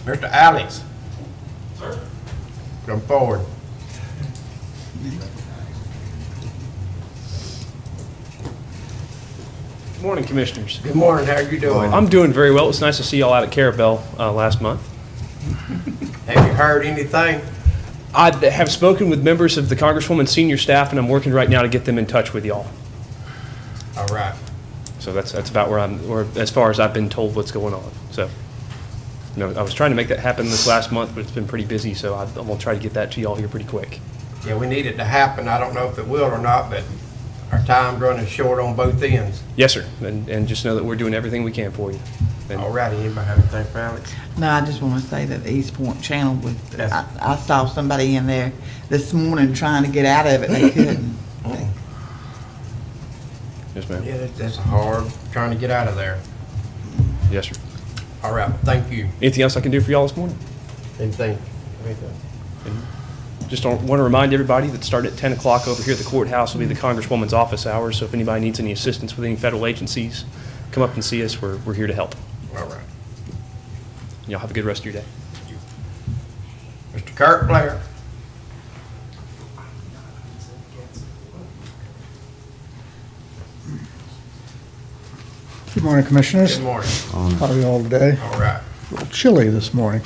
Mr. Alex, Sir? come forward. Good morning, Commissioners. Good morning, how are you doing? I'm doing very well. It's nice to see y'all out at Carabel last month. Have you heard anything? I have spoken with members of the Congresswoman's senior staff, and I'm working right now to get them in touch with y'all. All right. So that's about where or as far as I've been told what's going on. So, I was trying to make that happen this last month, but it's been pretty busy, so I'm going to try to get that to y'all here pretty quick. Yeah, we need it to happen. I don't know if it will or not, but our time's running short on both ends. Yes, sir. And just know that we're doing everything we can for you. And All righty, anybody have anything for Alex? No, I just want to say that the East Point Channel was, Yes. I saw somebody in there this morning trying to get out of it, they couldn't. Yes, ma'am. Yeah, that's hard, trying to get out of there. Yes, sir. All right, thank you. Anything else I can do for y'all this morning? Anything? Just want to remind everybody that starting at 10 o'clock over here at the courthouse will be the Congresswoman's office hours. So if anybody needs any assistance with any federal agencies, come up and see us. We're here to help. All right. Y'all have a good rest of your day. Mr. Kurt Blair. Good morning, Commissioners. Good morning. How are you all today? All right. A little chilly this morning.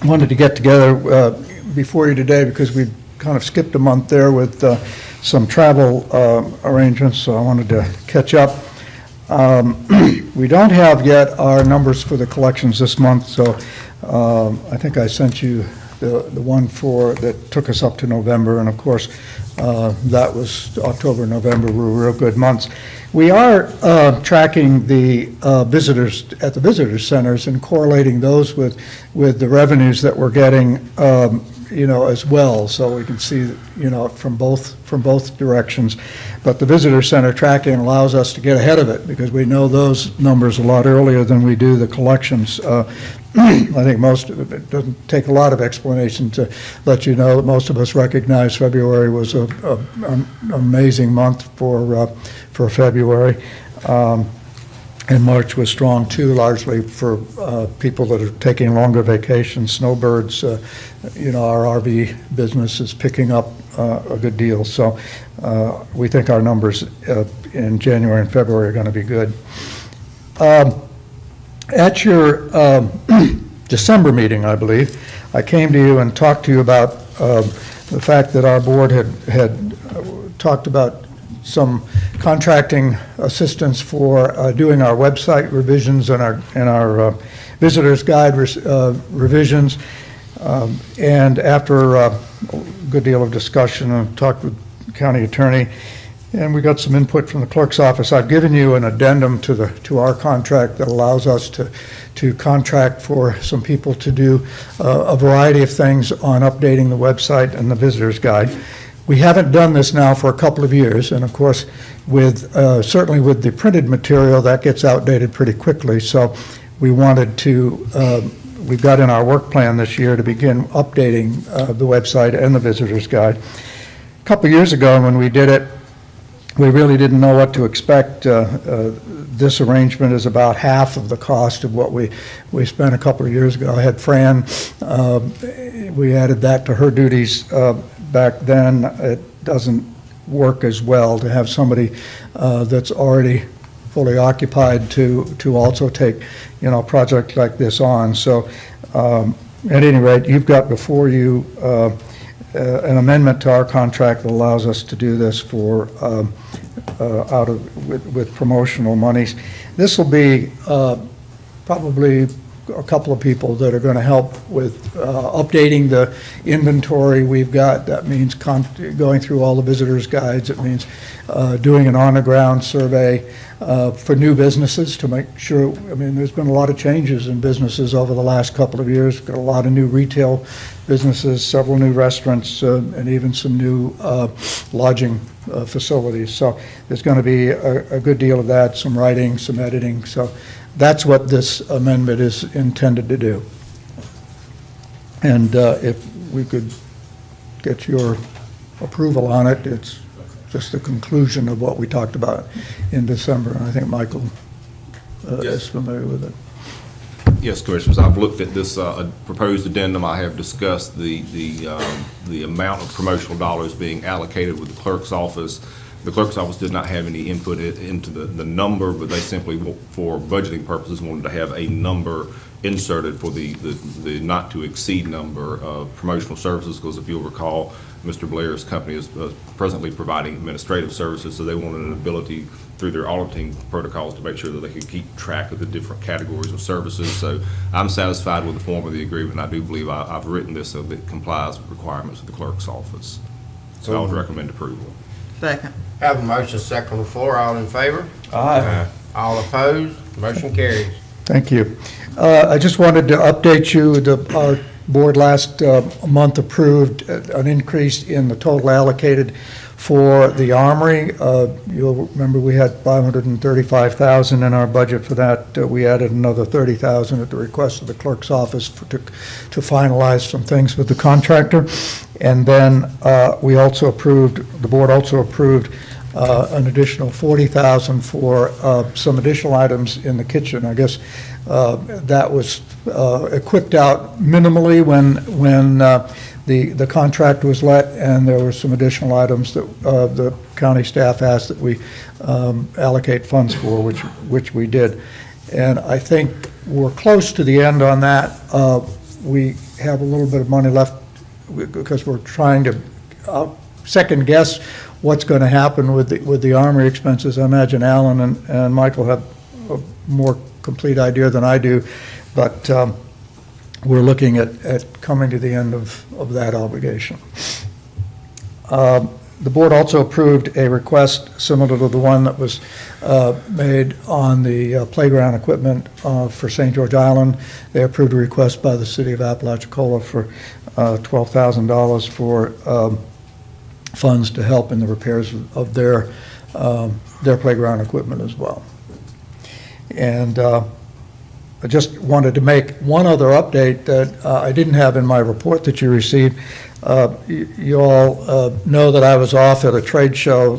Wanted to get together before you today because we kind of skipped a month there with some travel arrangements, so I wanted to catch up. We don't have yet our numbers for the collections this month, so I think I sent you the one that took us up to November, and of course, that was October, November were real good months. We are tracking the visitors at the visitor centers and correlating those with the revenues that we're getting, as well, so we can see, from both directions. But the visitor center tracking allows us to get ahead of it because we know those numbers a lot earlier than we do the collections. I think most of it doesn't take a lot of explanation to let you know that most of us recognize February was an amazing month for February. And March was strong too, largely for people that are taking longer vacations, snowbirds. Our RV business is picking up a good deal. So we think our numbers in January and February are going to be good. At your December meeting, I believe, I came to you and talked to you about the fact that our board had talked about some contracting assistance for doing our website revisions and our visitors guide revisions. And after a good deal of discussion, I talked with the county attorney, and we got some input from the clerk's office. I've given you an addendum to our contract that allows us to contract for some people to do a variety of things on updating the website and the visitors guide. We haven't done this now for a couple of years, and of course, certainly with the printed material, that gets outdated pretty quickly. So we wanted to, we've got in our work plan this year to begin updating the website and the visitors guide. A couple of years ago when we did it, we really didn't know what to expect. This arrangement is about half of the cost of what we spent a couple of years ago. I had Fran, we added that to her duties back then. It doesn't work as well to have somebody that's already fully occupied to also take, a project like this on. So at any rate, you've got before you an amendment to our contract that allows us to do this for with promotional monies. This will be probably a couple of people that are going to help with updating the inventory we've got. That means going through all the visitors guides. It means doing an on-the-ground survey for new businesses to make sure. There's been a lot of changes in businesses over the last couple of years. Got a lot of new retail businesses, several new restaurants, and even some new lodging facilities. So there's going to be a good deal of that, some writing, some editing. So that's what this amendment is intended to do. And if we could get your approval on it, it's just the conclusion of what we talked about in December. And I think Michael is familiar with it. Yes, Commissioners, I've looked at this proposed addendum. I have discussed the amount of promotional dollars being allocated with the clerk's office. The clerk's office did not have any input into the number, but they simply, for budgeting purposes, wanted to have a number inserted for the not-to-exceed number of promotional services, because if you'll recall, Mr. Blair's company is presently providing administrative services, so they wanted an ability through their auditing protocols to make sure that they could keep track of the different categories of services. So I'm satisfied with the form of the agreement. I do believe I've written this so that it complies with requirements of the clerk's office. So I would recommend approval. Second. Have a motion second on the floor. All in favor? Aye. All opposed? Motion carries. Thank you. I just wanted to update you, our board last month approved an increase in the total allocated for the Armory. You'll remember we had $535,000 in our budget for that. We added another $30,000 at the request of the clerk's office to finalize some things with the contractor. And then we also approved, the board also approved an additional $40,000 for some additional items in the kitchen. I guess that was equipped out minimally when the contract was let, and there were some additional items that the county staff asked that we allocate funds for, which we did. And I think we're close to the end on that. We have a little bit of money left because we're trying to second guess what's going to happen with the Armory expenses. I imagine Alan and Michael have a more complete idea than I do, but we're looking at coming to the end of that obligation. The board also approved a request similar to the one that was made on the playground equipment for St. George Island. They approved a request by the city of Apalachicola for $12,000 for funds to help in the repairs of their playground equipment as well. And I just wanted to make one other update that I didn't have in my report that you received. You all know that I was off at a trade show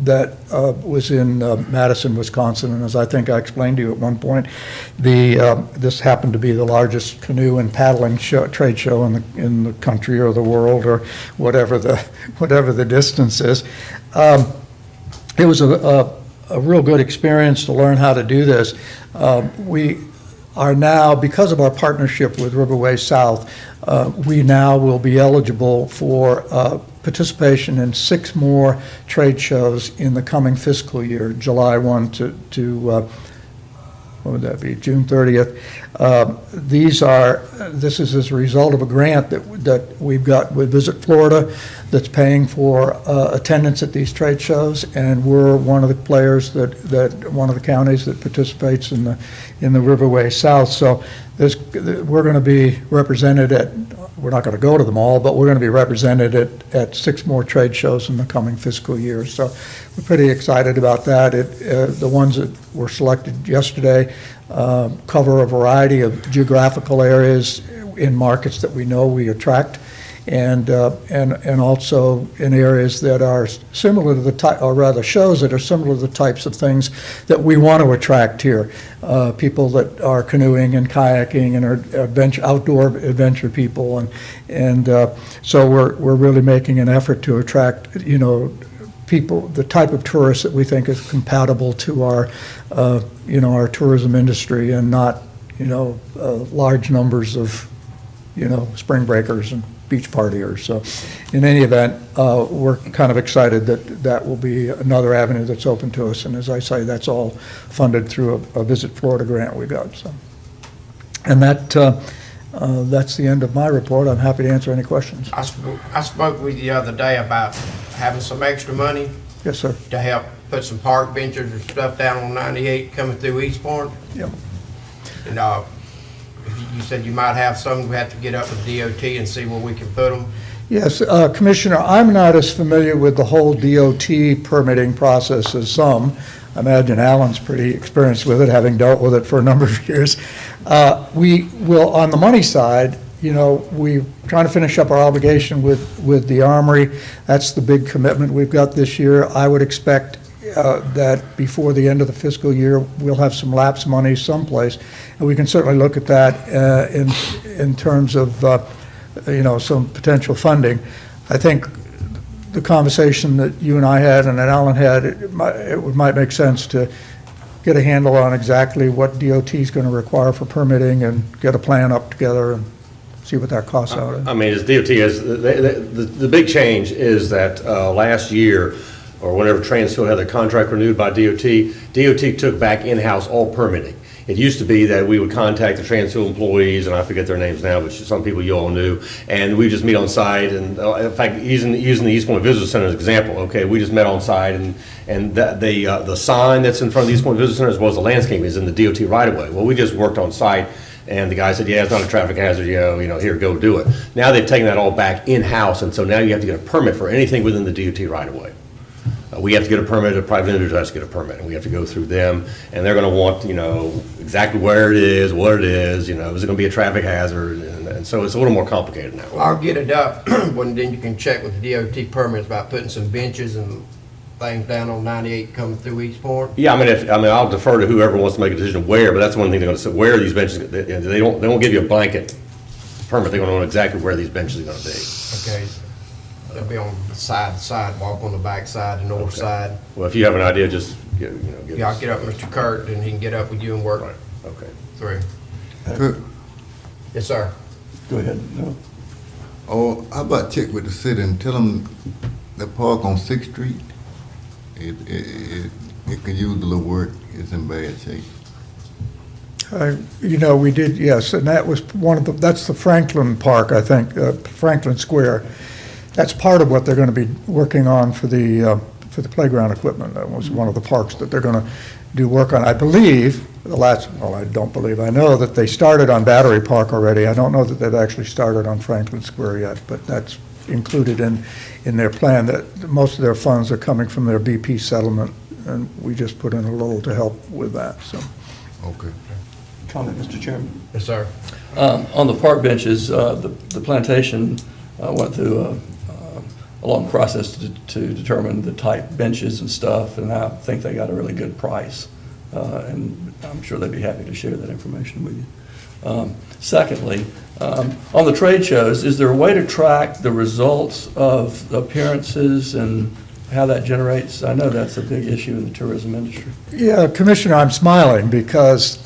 that was in Madison, Wisconsin, and as I think I explained to you at one point, this happened to be the largest canoe and paddling trade show in the country or the world or whatever the distance is. It was a real good experience to learn how to do this. We are now, because of our partnership with Riverway South, we now will be eligible for participation in 6 more trade shows in the coming fiscal year, July 1 to what would that be, June 30th. This is as a result of a grant that we've got with Visit Florida that's paying for attendance at these trade shows, and we're one of the players one of the counties that participates in the Riverway South. So we're going to be represented we're not going to go to them all, but we're going to be represented at 6 more trade shows in the coming fiscal year. So we're pretty excited about that. The ones that were selected yesterday cover a variety of geographical areas in markets that we know we attract, and also in areas that are similar to the type, or rather shows that are similar to the types of things that we want to attract here. People that are canoeing and kayaking and are outdoor adventure people, and so we're really making an effort to attract, people, the type of tourists that we think is compatible to our tourism industry, and not, large numbers of, spring breakers and beach partiers. So in any event, we're kind of excited that will be another avenue that's open to us. And as I say, that's all funded through a Visit Florida grant we got. So, and that's the end of my report. I'm happy to answer any questions. I spoke with you the other day about having some extra money Yes, sir. to help put some park benches or stuff down on 98 coming through Eastbourne. Yep. And you said you might have some, we have to get up with DOT and see where we can put them. Yes, Commissioner, I'm not as familiar with the whole DOT permitting process as some. I imagine Alan's pretty experienced with it, having dealt with it for a number of years. We will, on the money side, you know, we're trying to finish up our obligation with the Armory. That's the big commitment we've got this year. I would expect that before the end of the fiscal year, we'll have some lapse money someplace. And we can certainly look at that in terms of, you know, some potential funding. I think the conversation that you and I had and that Alan had, it might make sense to get a handle on exactly what DOT is going to require for permitting and get a plan up together and see what that costs out. I mean, as DOT has, the big change is that last year, or whenever Transfield had their contract renewed by DOT, DOT took back in-house all permitting. It used to be that we would contact the Transfield employees, and I forget their names now, but some people you all knew, and we just meet on site, and in fact, using the East Point Visitor Center as an example, okay, we just met on site, and the sign that's in front of the East Point Visitor Center, as well as the landscaping, is in the DOT right-of-way. Well, we just worked on site, and the guy said, yeah, it's not a traffic hazard, you know, here, go do it. Now they've taken that all back in-house, and so now you have to get a permit for anything within the DOT right-of-way. We have to get a permit, a private individual has to get a permit, and we have to go through them, and they're gonna want, you know, exactly where it is, what it is, you know, is it gonna be a traffic hazard, and so it's a little more complicated now. I'll get it up, when then you can check with the DOT permits about putting some benches and things down on 98 coming through East Point. Yeah, I mean, I'll defer to whoever wants to make a decision where, but that's one thing they're gonna say, where are these benches, they won't give you a blanket permit, they're gonna know exactly where these benches are gonna be. Okay, they'll be on the sidewalk on the back side, the north side. Well, if you have an idea, just, give Yeah, I'll us. get up Mr. Kurt, and he can get up with you and work Right, okay. through. Good. Yes, sir. Go ahead. No. Oh, how about check with the city and tell them the park on Sixth Street, it could use a little work, it's in bad shape. You know, we did, yes, and that was that's the Franklin Park, I think, Franklin Square. That's part of what they're going to be working on for the playground equipment. That was one of the parks that they're going to do work on. I believe, I don't believe, I know that they started on Battery Park already. I don't know that they've actually started on Franklin Square yet, but that's included in their plan, that most of their funds are coming from their BP settlement, and we just put in a little to help with that, so. Okay. Comment, Mr. Chairman. Yes, sir. On the park benches, the plantation went through a long process to determine the type benches and stuff, and I think they got a really good price. And I'm sure they'd be happy to share that information with you. Secondly, on the trade shows, is there a way to track the results of appearances and how that generates? I know that's a big issue in the tourism industry. Yeah, Commissioner, I'm smiling because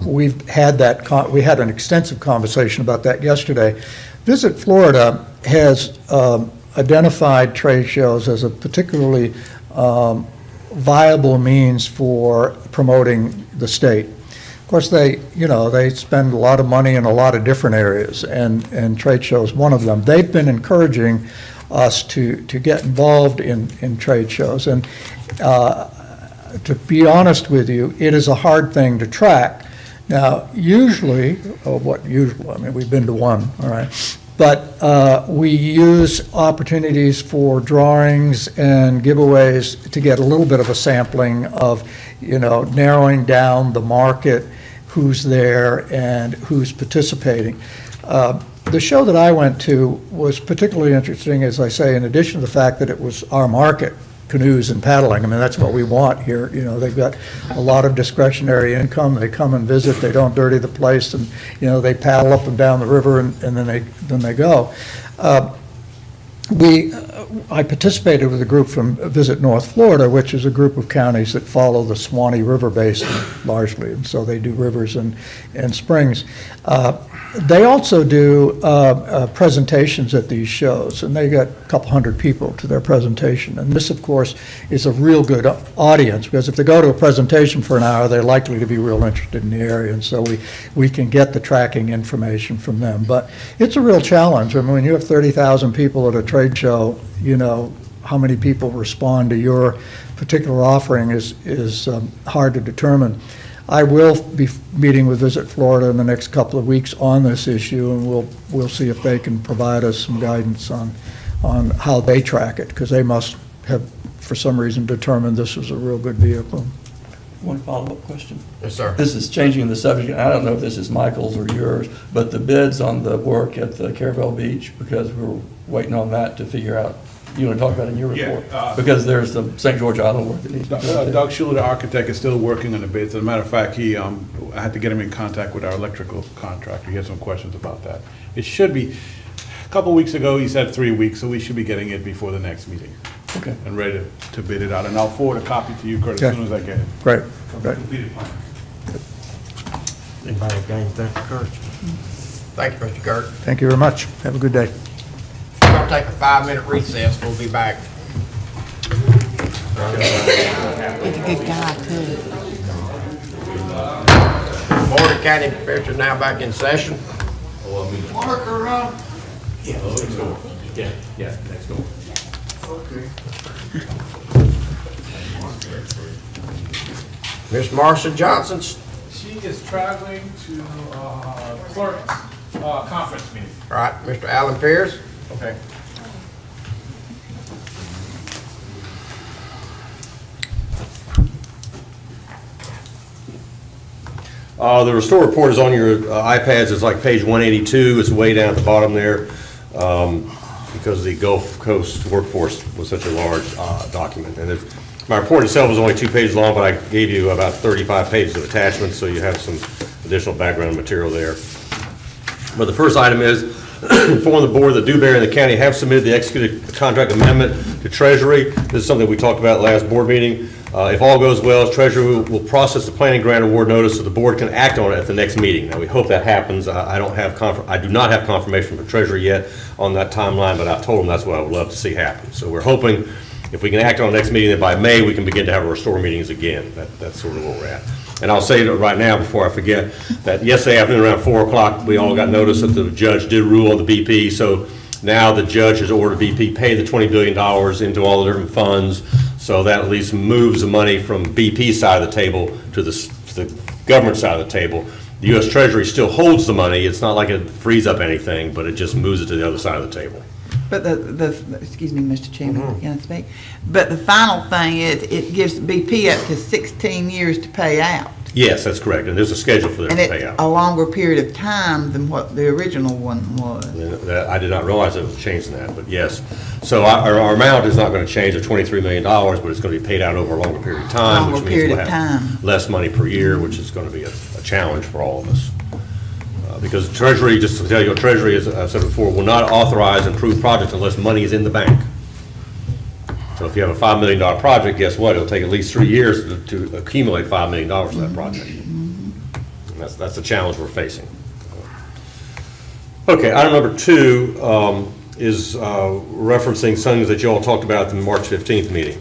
we've had we had an extensive conversation about that yesterday. Visit Florida has identified trade shows as a particularly viable means for promoting the state. Of course, they spend a lot of money in a lot of different areas, and trade shows one of them. They've been encouraging us to get involved in trade shows, and to be honest with you, it is a hard thing to track. Now, usually, I mean, we've been to one, all right, but we use opportunities for drawings and giveaways to get a little bit of a sampling of, narrowing down the market, who's there and who's participating. The show that I went to was particularly interesting, as I say, in addition to the fact that it was our market, canoes and paddling. I mean, that's what we want here. They've got a lot of discretionary income. They come and visit. They don't dirty the place, and they paddle up and down the river, and then they go. I participated with a group from Visit North Florida, which is a group of counties that follow the Swanee River Basin largely, and so they do rivers and springs. They also do presentations at these shows, and they got a couple hundred people to their presentation. And this, of course, is a real good audience, because if they go to a presentation for an hour, they're likely to be real interested in the area, and so we can get the tracking information from them. But it's a real challenge. I mean, when you have 30,000 people at a trade show, how many people respond to your particular offering is hard to determine. I will be meeting with Visit Florida in the next couple of weeks on this issue, and we'll see if they can provide us some guidance on how they track it, because they must have, for some reason, determined this was a real good vehicle. One follow-up question. Yes, sir. This is changing the subject, and I don't know if this is Michael's or yours, but the bids on the work at the Caravel Beach, because we're waiting on that to figure out, you want to talk about it in your Yeah, report? Because there's the St. George Island work that needs to be done. Doug Schuler, the architect, is still working on the bids. As a matter of fact, I had to get him in contact with our electrical contractor. He had some questions about that. It should be, a couple weeks ago, he said 3 weeks, so we should be getting it before the next meeting Okay. and ready to bid it out. And I'll forward a copy to you, Kurt, as Okay. soon as I get it. Great, From the great. completed plan. Anybody got anything for Kurt? Thank you, Mr. Kurt. Thank you very much. Have a good day. We're gonna take a 5-minute recess. We'll be back. He's a good guy, too. Board of County Commissioners now back in session. Miss Marcia Johnson, She is traveling to Clerk's conference meeting. all right, Mr. Alan Pierce. Okay. The restore report is on your iPads. It's like page 182. It's way down at the bottom there because the Gulf Coast workforce was such a large document. And my report itself was only 2 pages long, but I gave you about 35 pages of attachments, so you have some additional background material there. But the first item is inform the board that Dewberry and the county have submitted the executed contract amendment to Treasury. This is something we talked about last board meeting. If all goes well, Treasury will process the planning grant award notice so the board can act on it at the next meeting. Now, we hope that happens. I do not have confirmation from Treasury yet on that timeline, but I've told them that's what I would love to see happen. So we're hoping if we can act on the next meeting, that by May, we can begin to have our restore meetings again. That's sort of where we're at. And I'll say that right now, before I forget, that yesterday afternoon around 4 o'clock, we all got notice that the judge did rule on the BP. So now the judge has ordered BP pay the $20 billion into all the different funds. So that at least moves the money from BP side of the table to the government side of the table. The U.S. Treasury still holds the money. It's not like it frees up anything, but it just moves it to the other side of the table. But excuse me, Mr. Chairman, can I speak? But the final thing is, it gives BP up to 16 years to pay out. Yes, that's correct. And there's a schedule for them And to it's pay out. a longer period of time than what the original one was. I did not realize it was changing that, but yes. So our amount is not going to change of $23 million, but it's going to be paid out over a longer period of time, which Longer means period we'll of have time. less money per year, which is going to be a challenge for all of us. Because Treasury, just to tell you, Treasury, as I've said before, will not authorize improved projects unless money is in the bank. So if you have a $5 million project, guess what? It'll take at least 3 years to accumulate $5 million for that project. And that's the challenge we're facing. Okay, item number 2 is referencing things that you all talked about at the March 15th meeting.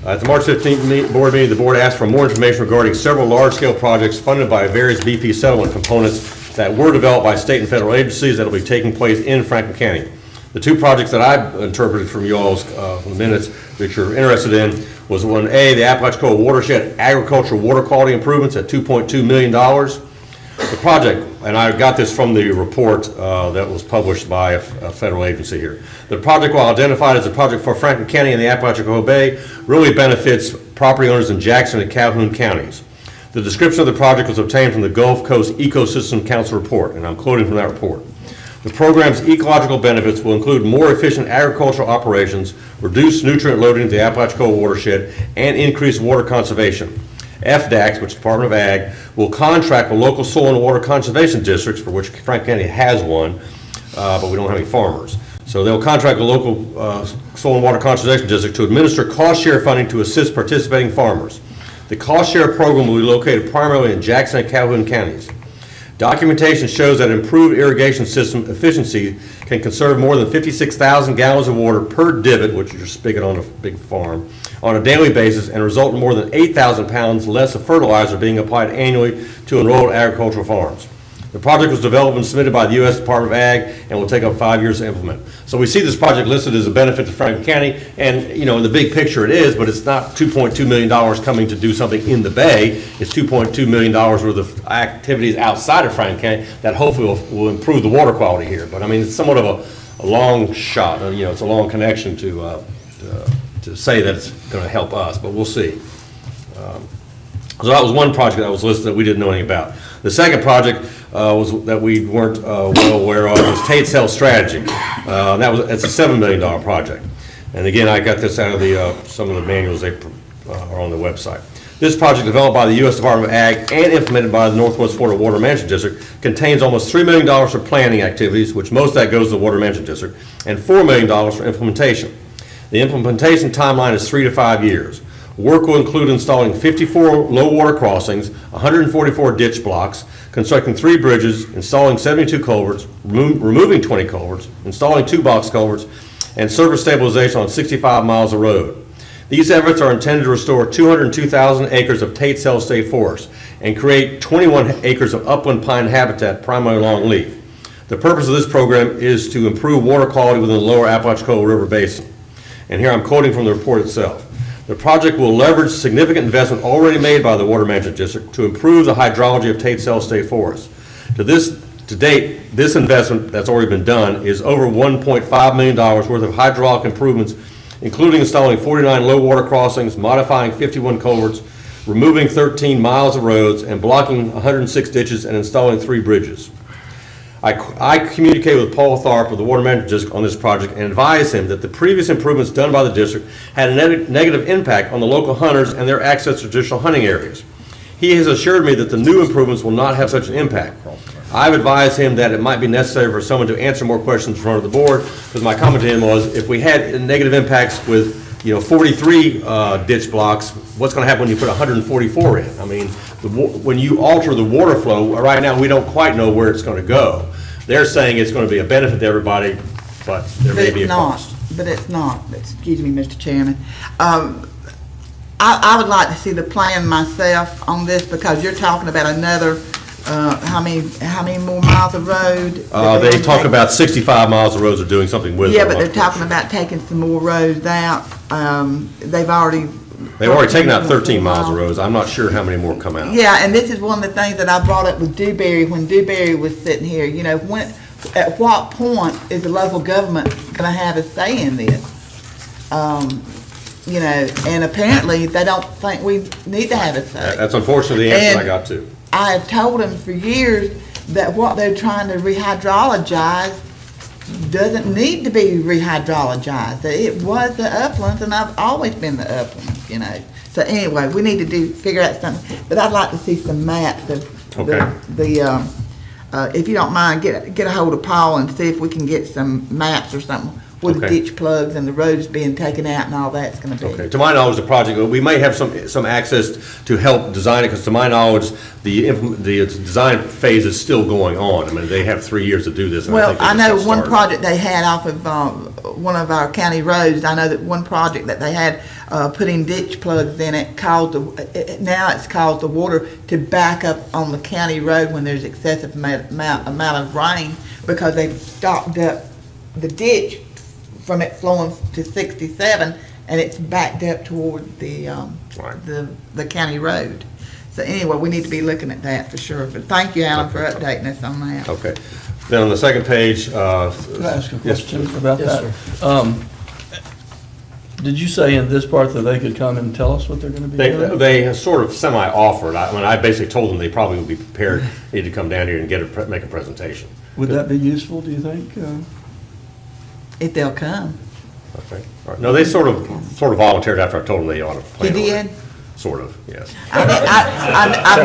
At the March 15th board meeting, the board asked for more information regarding several large-scale projects funded by various BP settlement components that were developed by state and federal agencies that will be taking place in Franklin County. The 2 projects that I interpreted from y'all's from the minutes that you're interested in was 1A, the Apalachicola Watershed Agricultural Water Quality Improvements at $2.2 million. The project, and I got this from the report that was published by a federal agency here. The project, while identified as a project for Franklin County and the Apalachicola Bay, really benefits property owners in Jackson and Calhoun counties. The description of the project was obtained from the Gulf Coast Ecosystem Council report, and I'm quoting from that report. The program's ecological benefits will include more efficient agricultural operations, reduced nutrient loading to the Apalachicola watershed, and increased water conservation. FDACS, which is Department of Ag, will contract with local soil and water conservation districts, for which Franklin County has one, but we don't have any farmers. So they'll contract with local soil and water conservation district to administer cost share funding to assist participating farmers. The cost share program will be located primarily in Jackson and Calhoun counties. Documentation shows that improved irrigation system efficiency can conserve more than 56,000 gallons of water per divot, which you're spigot on a big farm, on a daily basis and result in more than 8,000 pounds less of fertilizer being applied annually to enrolled agricultural farms. The project was developed and submitted by the U.S. Department of Ag and will take up 5 years to implement. So we see this project listed as a benefit to Franklin County, and you know, in the big picture it is, but it's not $2.2 million coming to do something in the Bay. It's $2.2 million worth of activities outside of Franklin County that hopefully will improve the water quality here. But I mean, it's somewhat of a long shot. You know, it's a long connection to say that it's going to help us, but we'll see. So that was one project that was listed that we didn't know anything about. The second project was that we weren't well aware of was Tate's Health Strategy. It's a $7 million project. And again, I got this out of some of the manuals they are on the website. This project, developed by the U.S. Department of Ag and implemented by the Northwest Florida Water Management District, contains almost $3 million for planning activities, which most of that goes to the Water Management District, and $4 million for implementation. The implementation timeline is 3 to 5 years. Work will include installing 54 low water crossings, 144 ditch blocks, constructing 3 bridges, installing 72 culverts, removing 20 culverts, installing 2 box culverts, and surface stabilization on 65 miles of road. These efforts are intended to restore 202,000 acres of Tate's Health State Forest and create 21 acres of upland pine habitat, primarily longleaf. The purpose of this program is to improve water quality within the lower Apalachicola River Basin. And here I'm quoting from the report itself. The project will leverage significant investment already made by the Water Management District to improve the hydrology of Tate's Health State Forest. To date, this investment that's already been done is over $1.5 million worth of hydraulic improvements, including installing 49 low water crossings, modifying 51 culverts, removing 13 miles of roads, and blocking 106 ditches and installing 3 bridges. I communicated with Paul Tharp of the Water Management District on this project and advised him that the previous improvements done by the district had a negative impact on the local hunters and their access to traditional hunting areas. He has assured me that the new improvements will not have such an impact. I've advised him that it might be necessary for someone to answer more questions in front of the board, because my comment to him was, if we had negative impacts with 43 ditch blocks, what's going to happen when you put 144 in? I mean, when you alter the water flow, right now, we don't quite know where it's going to go. They're saying it's going to be a benefit to everybody, but there may be a cost. But it's not. Excuse me, Mr. Chairman. I would like to see the plan myself on this, because you're talking about another, how many more miles of road? They talk about 65 miles of roads are doing something with it. Yeah, but they're talking about taking some more roads out. They've already taken out 13 miles of roads. I'm not sure how many more come out. Yeah, and this is one of the things that I brought up with Dewberry when Dewberry was sitting here. At what point is the local government gonna have a say in this? And apparently they don't think we need to have a say. That's unfortunately the answer I And got to. I have told them for years that what they're trying to rehydrologize doesn't need to be rehydrologized. It was the uplands, and I've always been the uplands, So anyway, we need to figure out something, but I'd like to see some maps of if you don't mind, get a hold of Paul and see if we can get some maps or something with the Okay. ditch plugs and the roads being taken out and all that's gonna be. Okay, to my knowledge, the project, we may have some access to help design it, because to my knowledge, the design phase is still going on. I mean, they have 3 years to do this, and I Well, think they I just know got one started. project they had off of one of our county roads, I know that one project that they had putting ditch plugs in it caused, now it's caused the water to back up on the county road when there's excessive amount of rain, because they've stopped up the ditch from it flowing to 67, and it's backed up toward the county road. So anyway, we need to be looking at that for sure, but thank you, Alan, for updating us on that. Okay. Then on the second page, Can I ask a yes, question about that? Did you say in this part that they could come and tell us what they're gonna be doing? They sort of semi-offered. I basically told them they probably would be prepared, need to come down here and make a presentation. Would that be useful, do you think? If they'll come. Okay. All right. No, they sort of volunteered after I told them they ought to He plan on it. did? Sort of, yes. I've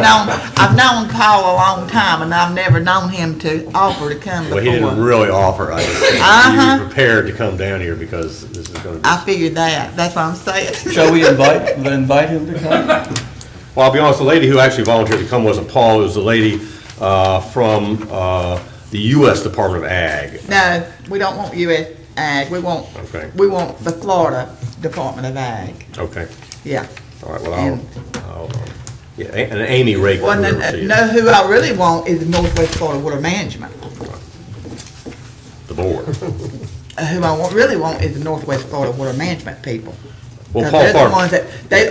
known Paul a long time, and I've never known him to offer to come Well, he didn't before. really offer. I just said Uh-huh. be prepared to come down here, because this is going to be. I figured that, that's what I'm saying. Shall we invite him to come? Well, I'll be honest, the lady who actually volunteered to come wasn't Paul, it was the lady from the U.S. Department of Ag. No, we don't want U.S. Ag, we want Okay. the Florida Department of Ag, Okay, yeah. all right, well, yeah, and Amy Rake. Well, no, who I really want is the Northwest Florida Water Management. The board. Who I really want is the Northwest Florida Water Management people. Well, 'Cause Paul they're the Tharp. ones that,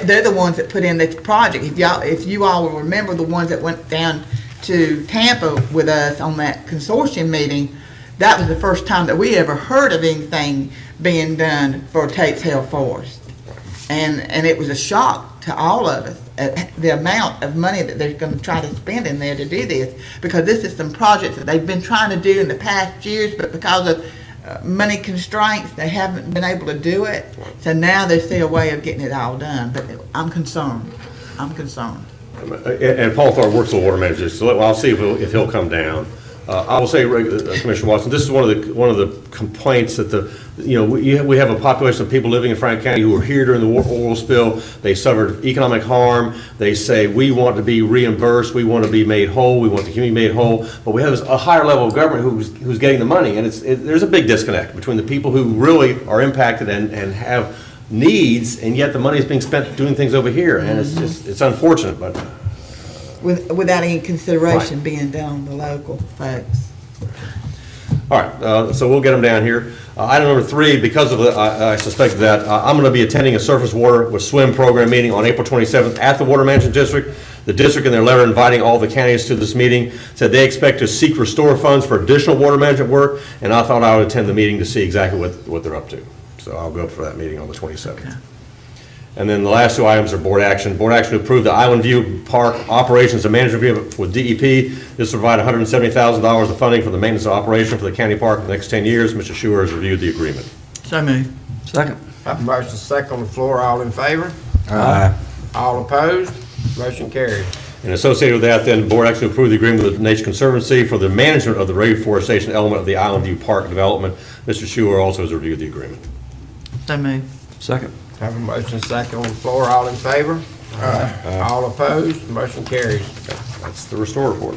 they're the ones that put in this project. If you all will remember the ones that went down to Tampa with us on that consortium meeting, that was the first time that we ever heard of anything being done for Tate's Hill Forest. And it was a shock to all of us, the amount of money that they're gonna try to spend in there to do this. Because this is some projects that they've been trying to do in the past years, but because of money constraints, they haven't been able to do it. So now they see a way of getting it all done, but I'm concerned. I'm concerned. And Paul Thorpe works with the water manager, so I'll see if he'll come down. I will say, Commissioner Watson, this is one of the complaints that we have a population of people living in Franklin County who were here during the oil spill. They suffered economic harm. They say, we want to be reimbursed, we want to be made whole, we want the community made whole. But we have a higher level of government who's getting the money, and there's a big disconnect between the people who really are impacted and have needs, and yet the money is being spent doing things over here, and it's unfortunate, but. Without any consideration being done on the local folks. All right, so we'll get them down here. Item number 3, because of I suspect that, I'm going to be attending a surface water with swim program meeting on April 27th at the Water Management District. The district, in their letter inviting all the counties to this meeting, said they expect to seek restore funds for additional water management work, and I thought I would attend the meeting to see exactly what they're up to. So I'll go for that meeting on the 27th. Okay. And then the last 2 items are board action. Board action to approve the Island View Park Operations and Management Agreement with DEP. This will provide $170,000 of funding for the maintenance and operation for the county park for the next 10 years. Mr. Schuer has reviewed the agreement. So moved. Second. Have a motion second on the floor, all in favor? Aye. All opposed? Motion carried. And associated with that, then, board action to approve the agreement with the Nature Conservancy for the management of the reforestation element of the Island View Park development. Mr. Schuer also has reviewed the agreement. So moved. Second. Have a motion second on the floor, all in favor? All opposed? Motion carries. That's the restore report.